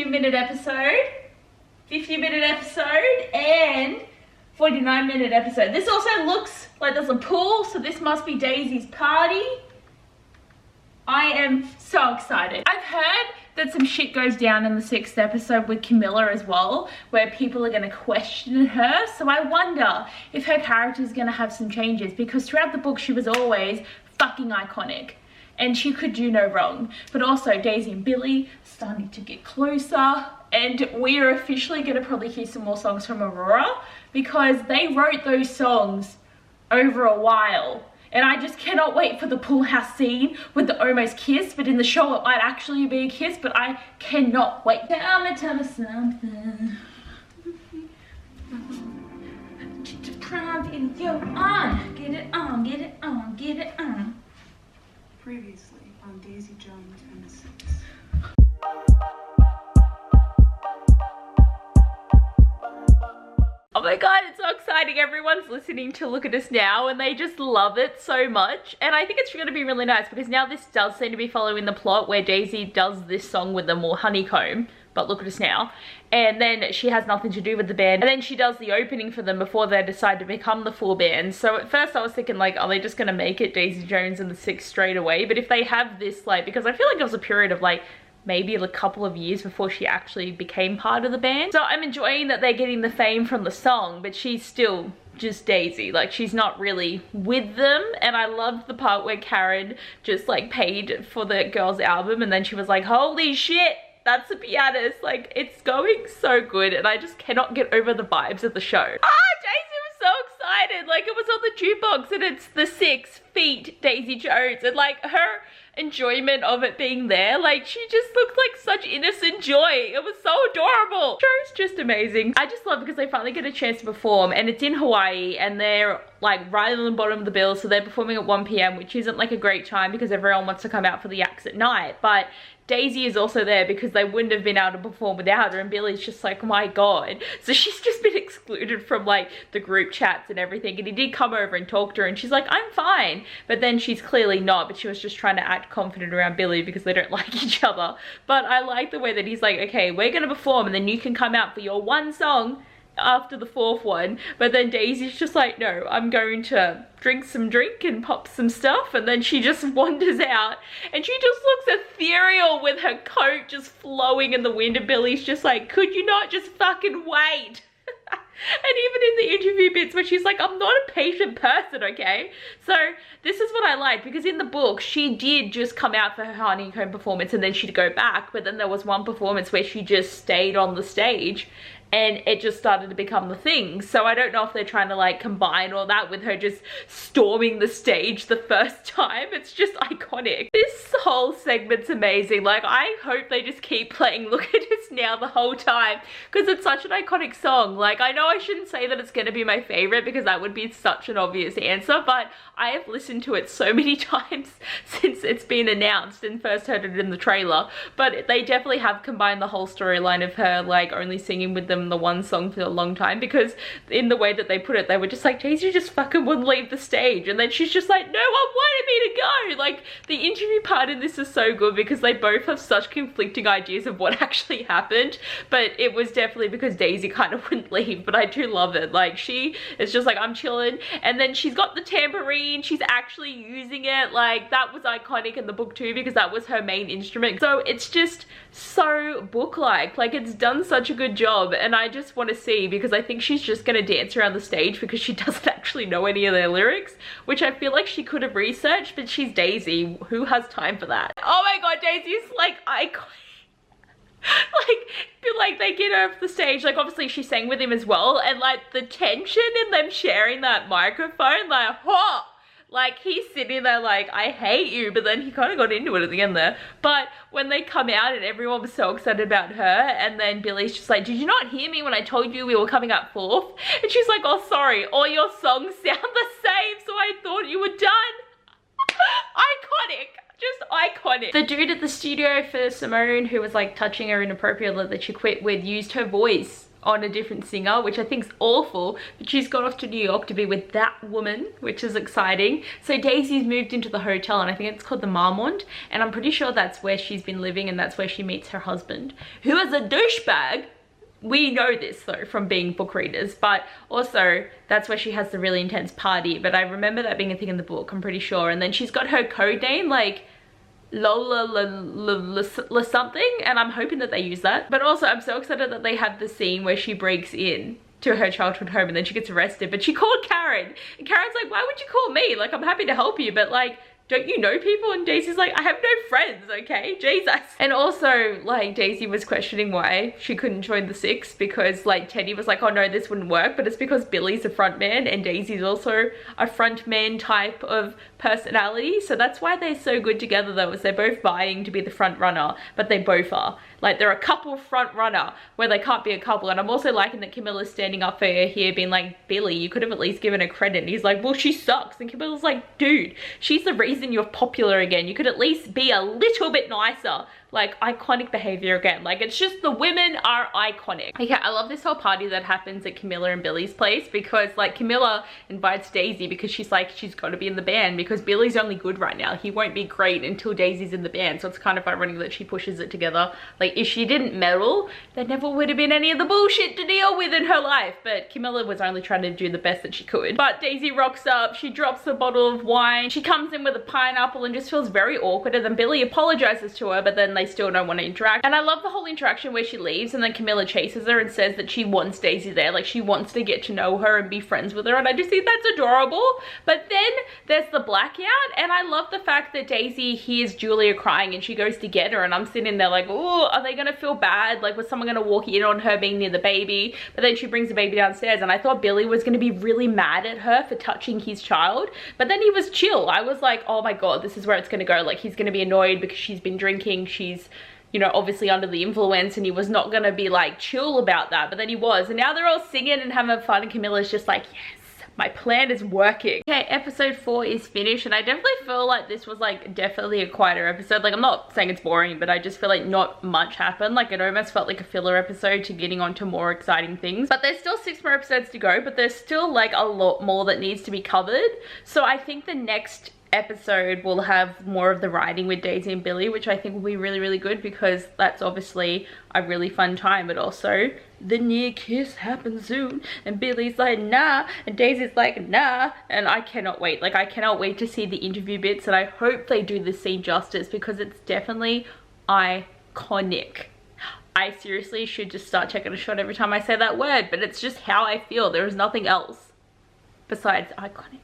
50-minute episode, 50-minute episode, and 49-minute episode. This also looks like there's a pool, so this must be Daisy's party. I am so excited. I've heard that some shit goes down in the 6th episode with Camilla as well, where people are gonna question her. So I wonder if her character is gonna have some changes, because throughout the book she was always fucking iconic and she could do no wrong. But also Daisy and Billy starting to get closer, and we are officially gonna probably hear some more songs from Aurora, because they wrote those songs over a while. And I just cannot wait for the pool house scene with the almost kiss, but in the show it might actually be a kiss, but I cannot wait. Tell me something. Get your prime video on. Get it on, get it on, get it on. Previously on Daisy Jones and the Six. Oh my god, it's so exciting. Everyone's listening to Look at Us Now and they just love it so much. And I think it's going to be really nice, because now this does seem to be following the plot where Daisy does this song with them, or Honeycomb, but Look at Us Now. And then she has nothing to do with the band. And then she does the opening for them before they decide to become the full band. So at first I was thinking, like, are they just going to make it Daisy Jones and the Six straight away? But if they have this, like, because I feel like it was a period of, like, maybe a couple of years before she actually became part of the band. So I'm enjoying that they're getting the fame from the song, but she's still just Daisy. Like, she's not really with them. And I loved the part where Karen just like paid for the girls' album and then she was like, holy shit, that's a pianist. Like, it's going so good and I just cannot get over the vibes of the show. Daisy was so excited. Like, it was on the jukebox and it's the 6 feet Daisy Jones, and like her enjoyment of it being there, like, she just looked like such innocent joy. It was so adorable. Show's just amazing. I just love, because they finally get a chance to perform, and it's in Hawaii and they're like right on the bottom of the bill, so they're performing at 1 p.m, which isn't like a great time because everyone wants to come out for the acts at night. But Daisy is also there because they wouldn't have been able to perform without her, and Billy's just like, oh my god. So she's just been excluded from like the group chats and everything, and he did come over and talk to her and she's like, I'm fine. But then she's clearly not, but she was just trying to act confident around Billy because they don't like each other. But I like the way that he's like, okay, we're gonna perform and then you can come out for your one song after the 4th one. But then Daisy's just like, no, I'm going to drink and pop some stuff. And then she just wanders out and she just looks ethereal with her coat just flowing in the wind, and Billy's just like, could you not just fucking wait? And even in the interview bits where she's like, I'm not a patient person, okay? So this is what I like, because in the book she did just come out for her Honeycomb performance and then she'd go back, but then there was one performance where she just stayed on the stage and it just started to become the thing. So I don't know if they're trying to like combine all that with her just storming the stage the first time. It's just iconic. This whole segment's amazing. Like, I hope they just keep playing Look at Us Now the whole time, because it's such an iconic song. Like, I know I shouldn't say that it's gonna be my favorite because that would be such an obvious answer, but I have listened to it so many times since it's been announced and first heard it in the trailer. But they definitely have combined the whole storyline of her like only singing with them the one song for a long time, because in the way that they put it, they were just like, Daisy just fucking wouldn't leave the stage, and then she's just like, no one wanted me to go. Like, the interview part in this is so good because they both have such conflicting ideas of what actually happened, but it was definitely because Daisy kind of wouldn't leave. But I do love it. Like, she is just like, I'm chilling, and then she's got the tambourine, she's actually using it. Like, that was iconic in the book too, because that was her main instrument. So it's just so book-like. Like, it's done such a good job, and I just want to see, because I think she's just gonna dance around the stage because she doesn't actually know any of their lyrics, which I feel like she could have researched, but she's Daisy, who has time for that? Oh my god, Daisy's like iconic. like they get her off the stage, like obviously she sang with him as well, and like the tension in them sharing that microphone, like, oh, like he's sitting there like, I hate you, but then he kind of got into it at the end there. But when they come out and everyone was so excited about her, and then Billy's just like, did you not hear me when I told you we were coming up 4th? And she's like, oh sorry, all your songs sound the same, so I thought you were done. Iconic. Just iconic. The dude at the studio for Simone, who was like touching her inappropriately that she quit with, used her voice on a different singer, which I think is awful, but she's gone off to New York to be with that woman, which is exciting. So Daisy's moved into the hotel, and I think it's called the Marmont, and I'm pretty sure that's where she's been living, and that's where she meets her husband, who is a douchebag. We know this though from being book readers, but also that's where she has the really intense party. But I remember that being a thing in the book, I'm pretty sure. And then she's got her code name like Lola something, and I'm hoping that they use that. But also I'm so excited that they have the scene where she breaks in to her childhood home and then she gets arrested, but she called Karen, and Karen's like, why would you call me? Like, I'm happy to help you, but like, don't you know people? And Daisy's like, I have no friends, okay? Jesus. And also, like, Daisy was questioning why she couldn't join the Six, because like Teddy was like, oh no, this wouldn't work, but it's because Billy's a front man and Daisy's also a front man type of personality. So that's why they're so good together though, is they're both vying to be the front runner, but they both are. Like, they're a couple front runner where they can't be a couple. And I'm also liking that Camilla's standing up for her here, being like, Billy, you could have at least given her credit. And he's like, well, she sucks. And Camilla's like, dude, she's the reason you're popular again. You could at least be a little bit nicer. Like, iconic behavior again. Like, it's just, the women are iconic. Okay, I love this whole party that happens at Camilla and Billy's place, because like Camilla invites Daisy because she's like, she's got to be in the band, because Billy's only good right now. He won't be great until Daisy's in the band. So it's kind of ironic that she pushes it together. Like, if she didn't meddle, there never would have been any of the bullshit to deal with in her life. But Camilla was only trying to do the best that she could. But Daisy rocks up, she drops a bottle of wine, she comes in with a pineapple and just feels very awkward, and then Billy apologizes to her, but then they still don't want to interact. And I love the whole interaction where she leaves and then Camilla chases her and says that she wants Daisy there, like she wants to get to know her and be friends with her, and I just think that's adorable. But then there's the blackout, and I love the fact that Daisy hears Julia crying and she goes to get her, and I'm sitting there like, oh, are they gonna feel bad? Like, was someone gonna walk in on her being near the baby? But then she brings the baby downstairs, and I thought Billy was gonna be really mad at her for touching his child, but then he was chill. I was like, oh my god, this is where it's gonna go. Like, he's gonna be annoyed because she's been drinking, she's, you know, obviously under the influence, and he was not gonna be like chill about that, but then he was. And now they're all singing and having fun, and Camilla's just like, yes, my plan is working. Okay, episode 4 is finished, and I definitely feel like this was like definitely a quieter episode. Like, I'm not saying it's boring, but I just feel like not much happened. Like, it almost felt like a filler episode to getting on to more exciting things. But there's still 6 more episodes to go, but there's still like a lot more that needs to be covered. So I think the next episode will have more of the writing with Daisy and Billy, which I think will be really, really good, because that's obviously a really fun time. But also the near kiss happens soon, and Billy's like, nah, and Daisy's like, nah, and I cannot wait. Like, I cannot wait to see the interview bits, and I hope they do this scene justice, because it's definitely iconic. I seriously should just start taking a shot every time I say that word, but it's just how I feel. There is nothing else besides iconic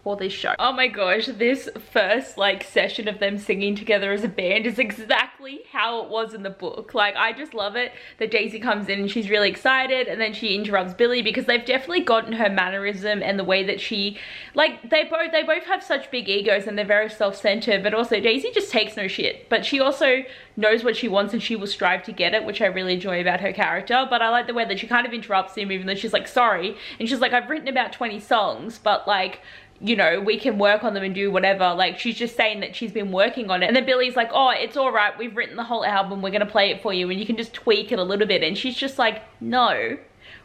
for this show. Oh my gosh, this first like session of them singing together as a band is exactly how it was in the book. Like, I just love it that Daisy comes in and she's really excited, and then she interrupts Billy, because they've definitely gotten her mannerism and the way that she, like, they both have such big egos and they're very self-centered, but also Daisy just takes no shit, but she also knows what she wants and she will strive to get it, which I really enjoy about her character. But I like the way that she kind of interrupts him, even though she's like, sorry, and she's like, I've written about 20 songs, but like, you know, we can work on them and do whatever. Like, she's just saying that she's been working on it. And then Billy's like, oh, it's all right, we've written the whole album, we're gonna play it for you and you can just tweak it a little bit. And she's just like, no,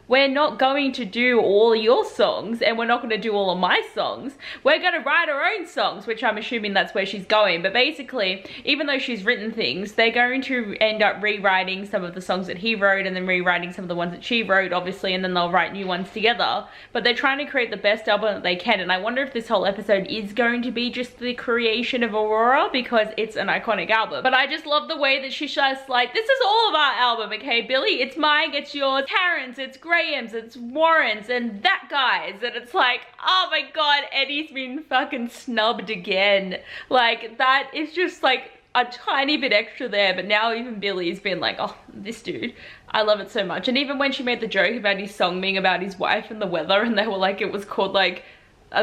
we're not going to do all your songs, and we're not going to do all of my songs. We're going to write our own songs, which I'm assuming that's where she's going. But basically, even though she's written things, they're going to end up rewriting some of the songs that he wrote, and then rewriting some of the ones that she wrote, obviously, and then they'll write new ones together. But they're trying to create the best album that they can, and I wonder if this whole episode is going to be just the creation of Aurora, because it's an iconic album. But I just love the way that she's just like, this is all of our album, okay, Billy? It's mine, it's yours, Karen's, it's Graham's, it's Warren's, and that guy's. And it's like, oh my god, Eddie's been fucking snubbed again. Like, that is just like a tiny bit extra there, but now even Billy's been like, oh, this dude, I love it so much. And even when she made the joke about his song being about his wife and the weather, and they were like, it was called like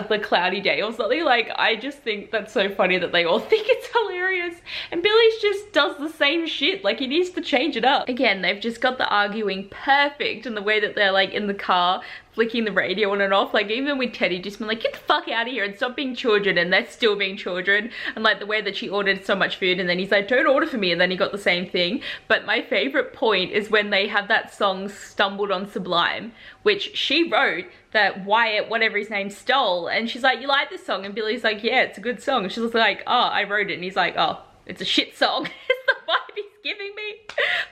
the cloudy day or something, like, I just think that's so funny that they all think it's hilarious. And Billy's just does the same shit. Like, he needs to change it up. Again, they've just got the arguing perfect, and the way that they're like in the car flicking the radio on and off. Like even with Teddy just been like, get the fuck out of here and stop being children, and they're still being children. And like the way that she ordered so much food and then he's like, don't order for me, and then he got the same thing. But my favorite point is when they have that song Stumbled on Sublime, which she wrote, that Wyatt, whatever his name, stole, and she's like, you like this song? And Billy's like, yeah, it's a good song. And she's like, oh, I wrote it. And he's like, oh, it's a shit song. It's the vibe he's giving me.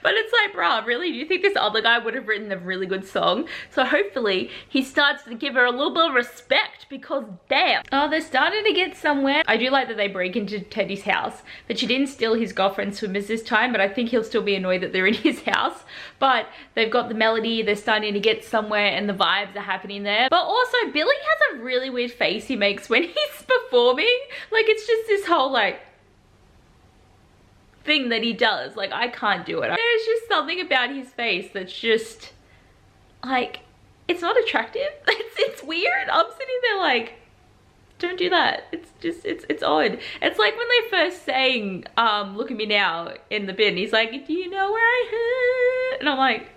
But it's like, bruh, really? Do you think this other guy would have written a really good song? So hopefully he starts to give her a little bit of respect, because damn. Oh, they're starting to get somewhere. I do like that they break into Teddy's house, but she didn't steal his girlfriend's swimmers this time, but I think he'll still be annoyed that they're in his house. But they've got the melody, they're starting to get somewhere, and the vibes are happening there. But also Billy has a really weird face he makes when he's performing. Like it's just this whole like thing that he does. Like I can't do it. There's just something about his face that's just like, it's not attractive. It's weird. I'm sitting there like, don't do that. It's just, it's odd. It's like when they first sang Look at Me Now in the bin. He's like, do you know where I hurt? And I'm like,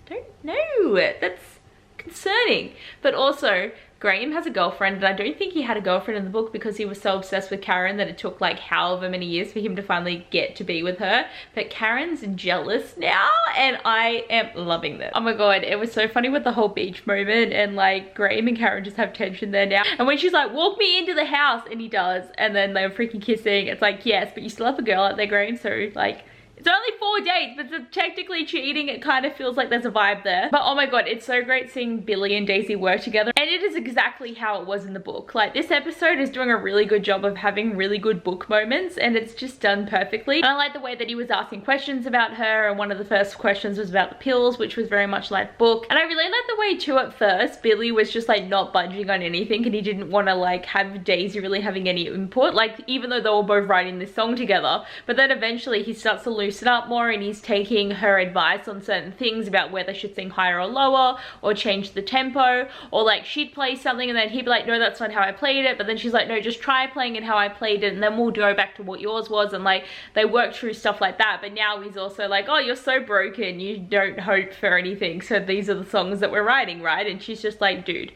don't know. That's concerning. But also Graham has a girlfriend, and I don't think he had a girlfriend in the book because he was so obsessed with Karen that it took like however many years for him to finally get to be with her. But Karen's jealous now, and I am loving this. Oh my god, it was so funny with the whole beach moment, and like Graham and Karen just have tension there now. And when she's like, walk me into the house, and he does, and then they're freaking kissing, it's like, yes, but you still have a girl out there, Graham, so like, it's only 4 dates, but it's technically cheating. It kind of feels like there's a vibe there. But oh my god, it's so great seeing Billy and Daisy work together. And it is exactly how it was in the book. Like this episode is doing a really good job of having really good book moments, and it's just done perfectly. And I like the way that he was asking questions about her, and one of the first questions was about the pills, which was very much like book. And I really like the way too at first Billy was just like not budging on anything, and he didn't want to like have Daisy really having any input, like even though they were both writing this song together. But then eventually he starts to loosen up more, and he's taking her advice on certain things about whether she should sing higher or lower, or change the tempo, or like she'd play something and then he'd be like, no, that's not how I played it, but then she's like, no, just try playing it how I played it, and then we'll go back to what yours was. And like they work through stuff like that. But now he's also like, oh, you're so broken, you don't hope for anything, so these are the songs that we're writing, right? And she's just like, dude,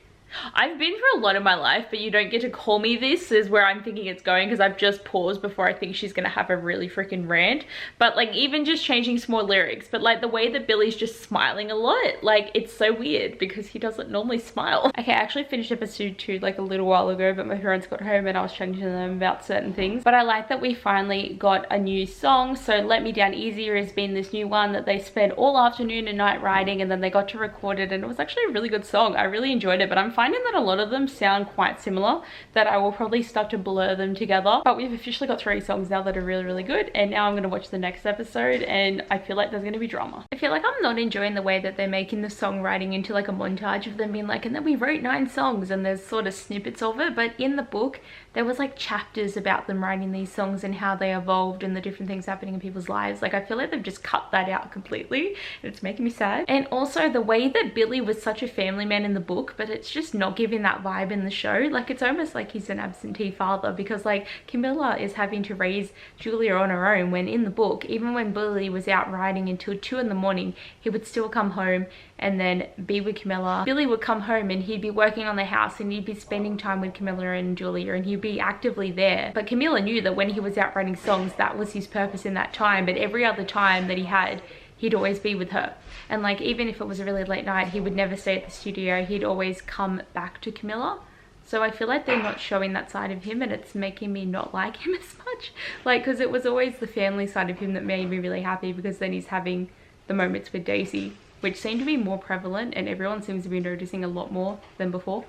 I've been through a lot of my life, but you don't get to call me this, is where I'm thinking it's going, because I've just paused before I think she's gonna have a really freaking rant. But like even just changing some more lyrics, but like the way that Billy's just smiling a lot, like it's so weird because he doesn't normally smile. Okay, I actually finished episode 2 like a little while ago, but my parents got home and I was chatting to them about certain things. But I like that we finally got a new song. So Let Me Down Easier has been this new one that they spent all afternoon and night writing, and then they got to record it, and it was actually a really good song. I really enjoyed it, but I'm finding that a lot of them sound quite similar, that I will probably start to blur them together. But we've officially got 3 songs now that are really, really good, and now I'm going to watch the next episode, and I feel like there's going to be drama. I feel like I'm not enjoying the way that they're making the songwriting into like a montage of them being like, and then we wrote 9 songs, and there's sort of snippets of it. But in the book there was like chapters about them writing these songs and how they evolved and the different things happening in people's lives. Like I feel like they've just cut that out completely, and it's making me sad. And also the way that Billy was such a family man in the book, but it's just not giving that vibe in the show. Like it's almost like he's an absentee father, because like Camilla is having to raise Julia on her own, when in the book, even when Billy was out riding until 2 in the morning, he would still come home and then be with Camilla. Billy would come home and he'd be working on the house, and he'd be spending time with Camilla and Julia, and he'd be actively there. But Camilla knew that when he was out writing songs, that was his purpose in that time. But every other time that he had, he'd always be with her. And like even if it was a really late night, he would never stay at the studio, he'd always come back to Camilla. So I feel like they're not showing that side of him, and it's making me not like him as much. Like, because it was always the family side of him that made me really happy, because then he's having the moments with Daisy, which seem to be more prevalent, and everyone seems to be noticing a lot more than before.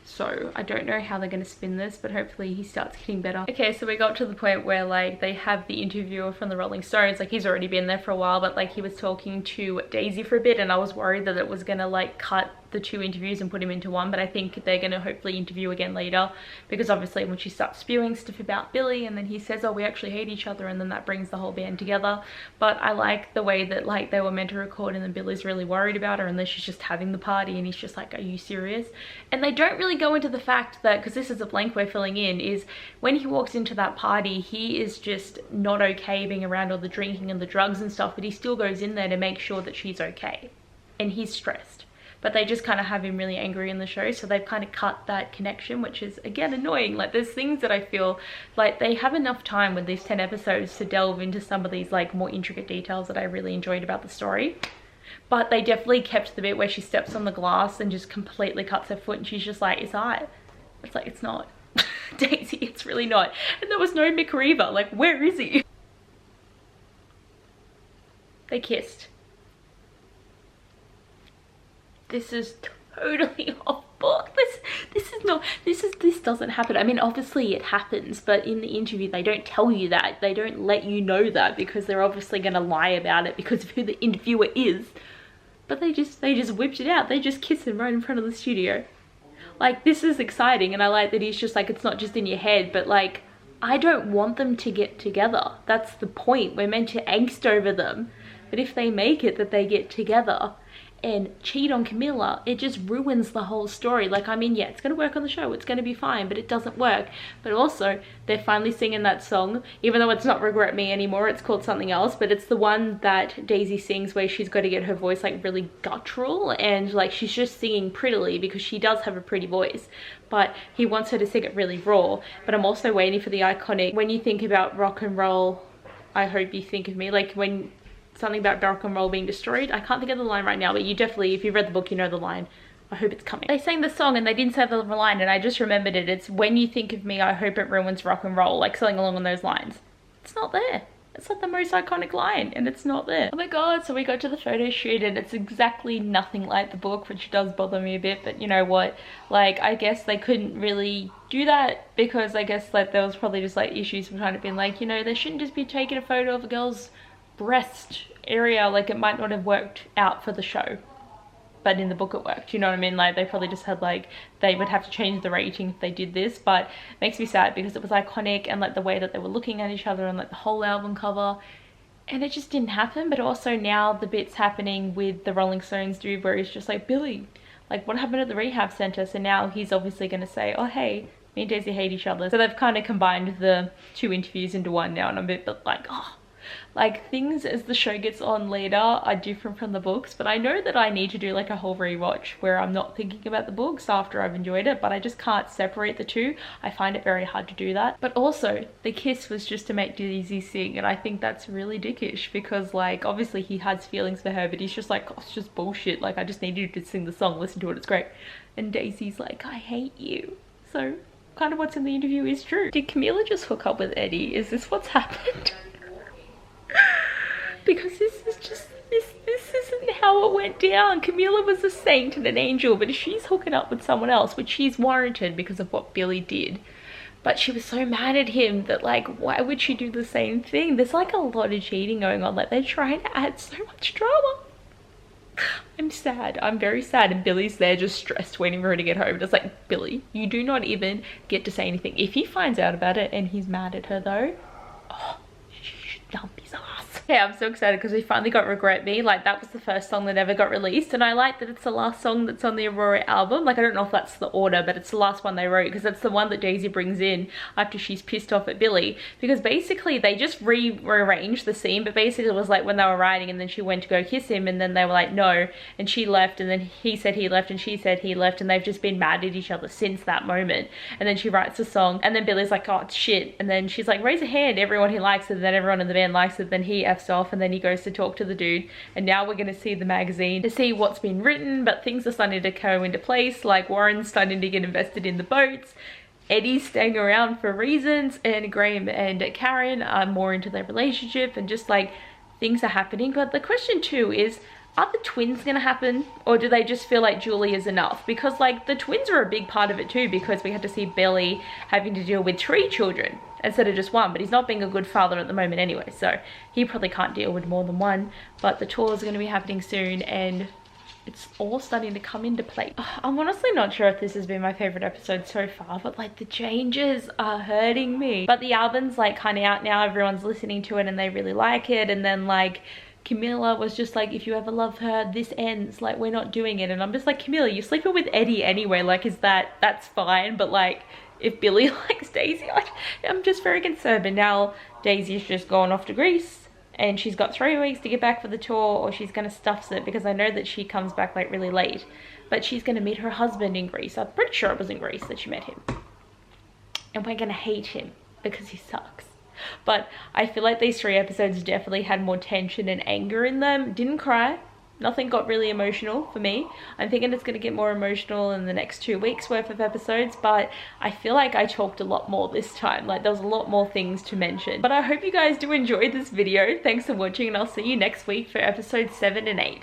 So I don't know how they're going to spin this, but hopefully he starts getting better. Okay, so we got to the point where like they have the interviewer from the Rolling Stones. Like he's already been there for a while, but like he was talking to Daisy for a bit, and I was worried that it was gonna like cut the 2 interviews and put him into one. But I think they're gonna hopefully interview again later, because obviously when she starts spewing stuff about Billy, and then he says, oh, we actually hate each other, and then that brings the whole band together. But I like the way that like they were meant to record, and then Billy's really worried about her, and then she's just having the party, and he's just like, are you serious? And they don't really go into the fact that, because this is a blank we're filling in, is when he walks into that party, he is just not okay being around all the drinking and the drugs and stuff, but he still goes in there to make sure that she's okay, and he's stressed. but they just kind of have him really angry in the show, so they've kind of cut that connection, which is again annoying. Like there's things that I feel like they have enough time with these 10 episodes to delve into some of these like more intricate details that I really enjoyed about the story, but they definitely kept the bit where she steps on the glass and just completely cuts her foot and she's just like, it's alright. It's like, it's not. Daisy, it's really not. And there was no Mick Reaver, like where is he? They kissed. This is totally off book. This doesn't happen. I mean, obviously it happens, but in the interview they don't tell you that. They don't let you know that because they're obviously going to lie about it because of who the interviewer is. But they just whipped it out. They just kissed him right in front of the studio. Like, this is exciting, and I like that he's just like, it's not just in your head, but like, I don't want them to get together. That's the point. We're meant to angst over them. But if they make it that they get together and cheat on Camilla, it just ruins the whole story. Like, I mean, yeah, it's going to work on the show, it's going to be fine, but it doesn't work. But also, they're finally singing that song, even though it's not Regret Me anymore, it's called something else, but it's the one that Daisy sings where she's got to get her voice like really guttural, and like she's just singing prettily because she does have a pretty voice, but he wants her to sing it really raw. But I'm also waiting for the iconic, when you think about rock and roll, I hope you think of me, like when something about rock and roll being destroyed. I can't think of the line right now, but you definitely, if you've read the book, you know the line. I hope it's coming. They sang the song and they didn't say the line, and I just remembered it. It's when you think of me, I hope it ruins rock and roll, like something along those lines. It's not there. It's like the most iconic line and it's not there. Oh my god, so we got to the photo shoot and it's exactly nothing like the book, which does bother me a bit, but you know what, like I guess they couldn't really do that because I guess like there was probably just like issues with kind of being like, you know, they shouldn't just be taking a photo of a girl's breast area, like it might not have worked out for the show, but in the book it worked, you know what I mean? Like they probably just had like, they would have to change the rating if they did this, but it makes me sad because it was iconic, and like the way that they were looking at each other and like the whole album cover, and it just didn't happen. But also now the bits happening with the Rolling Stones dude where he's just like, Billy, like what happened at the rehab center? So now he's obviously going to say, oh hey, me and Daisy hate each other. So they've kind of combined the two interviews into one now, and I'm a bit like, oh, like things as the show gets on later are different from the books, but I know that I need to do like a whole rewatch where I'm not thinking about the books after I've enjoyed it, but I just can't separate the two. I find it very hard to do that. But also the kiss was just to make Daisy sing, and I think that's really dickish because like obviously he has feelings for her, but he's just like, oh, it's just bullshit, like I just need you to sing the song, listen to it, it's great. And Daisy's like, I hate you. So kind of what's in the interview is true. Did Camilla just hook up with Eddie? Is this what's happened? Because this is just, this isn't how it went down. Camilla was a saint and an angel, but if she's hooking up with someone else, which she's warranted because of what Billy did, but she was so mad at him that like, why would she do the same thing? There's like a lot of cheating going on, like they're trying to add so much drama. I'm sad, I'm very sad, and Billy's there just stressed waiting for her to get home. It's like, Billy, you do not even get to say anything. If he finds out about it and he's mad at her though, oh, she should dump his ass. Yeah, I'm so excited because we finally got Regret Me. Like that was the first song that ever got released, and I like that it's the last song that's on the Aurora album. Like I don't know if that's the order, but it's the last one they wrote because it's the one that Daisy brings in after she's pissed off at Billy, because basically they just rearranged the scene, but basically it was like when they were writing and then she went to go kiss him and then they were like no, and she left, and then he said he left and she said he left, and they've just been mad at each other since that moment. And then she writes the song and then Billy's like, oh it's shit, and then she's like, raise a hand everyone who likes it, and then everyone in the band likes it, then he F's off, and then he goes to talk to the dude, and now we're going to see the magazine to see what's been written. But things are starting to go into place, like Warren's starting to get invested in the boats, Eddie's staying around for reasons, and Graham and Karen are more into their relationship, and just like things are happening. But the question too is, are the twins gonna happen, or do they just feel like Julie is enough? Because like the twins are a big part of it too, because we had to see Billy having to deal with 3 children instead of just 1, but he's not being a good father at the moment anyway, so he probably can't deal with more than 1. But the tour is going to be happening soon and it's all starting to come into play. I'm honestly not sure if this has been my favorite episode so far, but like the changes are hurting me. But the album's like kind of out now, everyone's listening to it and they really like it, and then like Camilla was just like, if you ever love her, this ends, like we're not doing it. And I'm just like, Camilla, you're sleeping with Eddie anyway, like that's fine, but like if Billy likes Daisy, I'm just very concerned. But now Daisy's just gone off to Greece and she's got 3 weeks to get back for the tour, or she's gonna stuff it, because I know that she comes back like really late. But she's gonna meet her husband in Greece. I'm pretty sure it was in Greece that she met him. And we're gonna hate him because he sucks. But I feel like these 3 episodes definitely had more tension and anger in them. Didn't cry. Nothing got really emotional for me. I'm thinking it's going to get more emotional in the next 2 weeks worth of episodes, but I feel like I talked a lot more this time. Like, there was a lot more things to mention. But I hope you guys do enjoy this video. Thanks for watching, and I'll see you next week for episode 7 and 8.